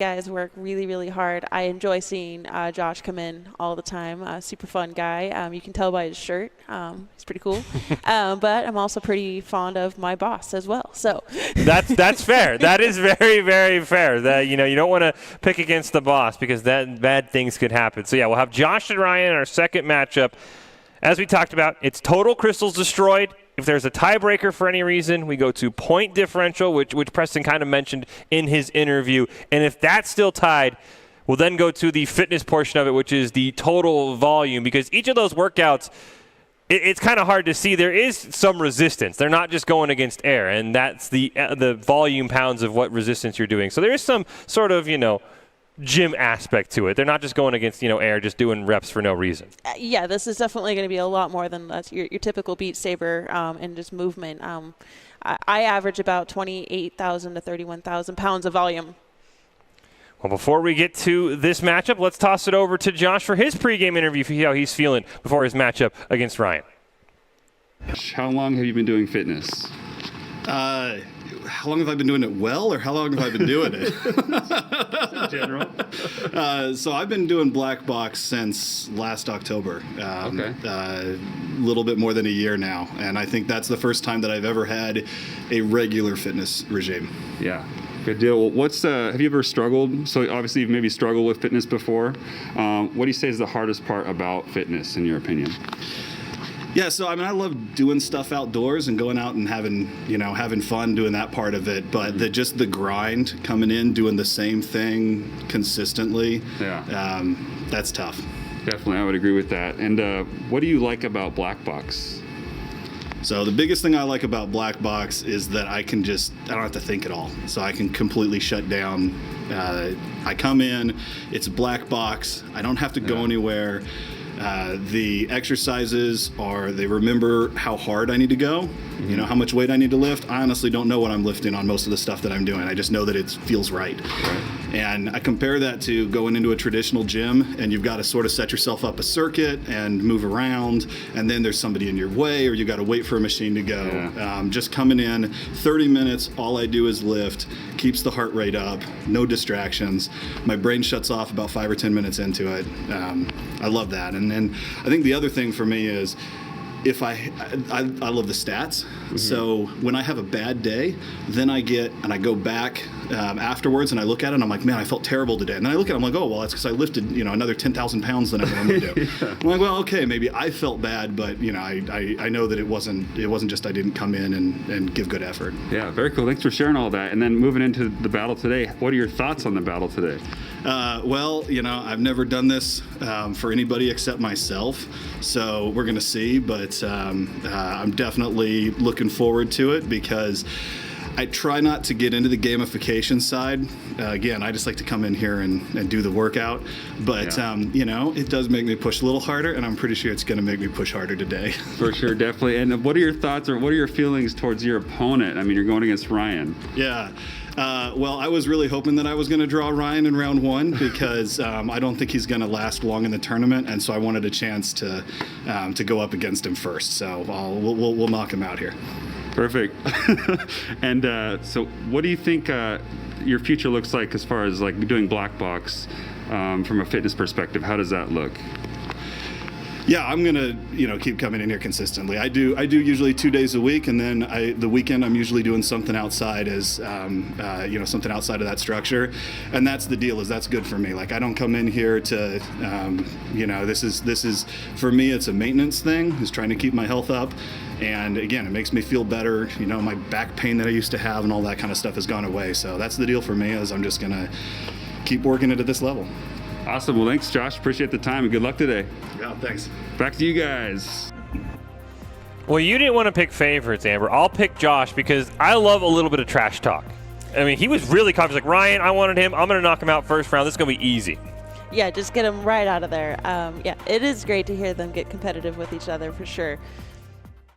guys work really, really hard. I enjoy seeing Josh come in all the time. Super fun guy. You can tell by his shirt. He's pretty cool. But I'm also pretty fond of my boss as well. So that's fair. That is very, very fair. That you don't want to pick against the boss because that bad things could happen. So yeah, we'll have Josh and Ryan in our second matchup. As we talked about, it's total crystals destroyed. If there's a tiebreaker for any reason, we go to point differential, which Preston kind of mentioned in his interview. And if that's still tied, we'll then go to the fitness portion of it, which is the total volume. Because each of those workouts, it's kind of hard to see. There is some resistance. They're not just going against air, and that's the volume pounds of what resistance you're doing. So there is some sort of, gym aspect to it. They're not just going against, air, just doing reps for no reason. Yeah, this is definitely going to be a lot more than your typical Beat Saber and just movement. I average about 28,000 to 31,000 pounds of volume. Well, before we get to this matchup, let's toss it over to Josh for his pregame interview, see how he's feeling before his matchup against Ryan. How long have you been doing fitness? How long have I been doing it well, or how long have I been doing it? In general. So I've been doing black box since last October. Okay. A little bit more than a year now, and I think that's the first time that I've ever had a regular fitness regime. Yeah. Good deal. Well, have you ever struggled? So obviously you've maybe struggled with fitness before. What do you say is the hardest part about fitness, in your opinion? Yeah, so I love doing stuff outdoors and going out and having fun doing that part of it. But just the grind, coming in, doing the same thing consistently, that's tough. Definitely, I would agree with that. And what do you like about black box? So the biggest thing I like about black box is that I don't have to think at all. So I can completely shut down. I come in, it's black box. I don't have to go anywhere. The exercises they remember how hard I need to go, how much weight I need to lift. I honestly don't know what I'm lifting on most of the stuff that I'm doing. I just know that it feels right. And I compare that to going into a traditional gym, and you've got to sort of set yourself up a circuit and move around, and then there's somebody in your way, or you got to wait for a machine to go. Yeah. Just coming in, 30 minutes, all I do is lift, keeps the heart rate up, no distractions. My brain shuts off about 5 or 10 minutes into it. I love that. And I think the other thing for me is I love the stats. Mm-hmm. So when I have a bad day, then I go back afterwards and I look at it and I'm like, man, I felt terrible today. And then I look at it, I'm like, oh, well, that's because I lifted, another 10,000 pounds than I normally do. Yeah. I'm like, well, okay, maybe I felt bad, but I know that it wasn't just I didn't come in and give good effort. Yeah, very cool. Thanks for sharing all that. And then moving into the battle today, what are your thoughts on the battle today? Well, I've never done this for anybody except myself, so we're going to see, but I'm definitely looking forward to it because I try not to get into the gamification side. Again, I just like to come in here and do the workout, but it does make me push a little harder, and I'm pretty sure it's going to make me push harder today. For sure, definitely. And what are your thoughts, or what are your feelings towards your opponent? I mean, you're going against Ryan. Yeah. Well, I was really hoping that I was going to draw Ryan in round one because I don't think he's going to last long in the tournament, and so I wanted a chance to go up against him first. So we'll knock him out here. Perfect. And so what do you think your future looks like as far as like doing black box from a fitness perspective? How does that look? Yeah, I'm gonna keep coming in here consistently. I do usually 2 days a week, and then the weekend I'm usually doing something outside something outside of that structure, and that's the deal. That's good for me. Like I don't come in here to this is for me it's a maintenance thing. Is trying to keep my health up, and again it makes me feel better. My back pain that I used to have and all that kind of stuff has gone away. So that's the deal for me. Is I'm just gonna keep working it at this level. Awesome. Well, thanks, Josh. Appreciate the time, and good luck today. Yeah, thanks. Back to you guys. Well, you didn't want to pick favorites, Amber. I'll pick Josh because I love a little bit of trash talk. I mean, he was really confident. Like, Ryan, I wanted him. I'm going to knock him out first round. This is going to be easy. Yeah, just get him right out of there. It is great to hear them get competitive with each other for sure.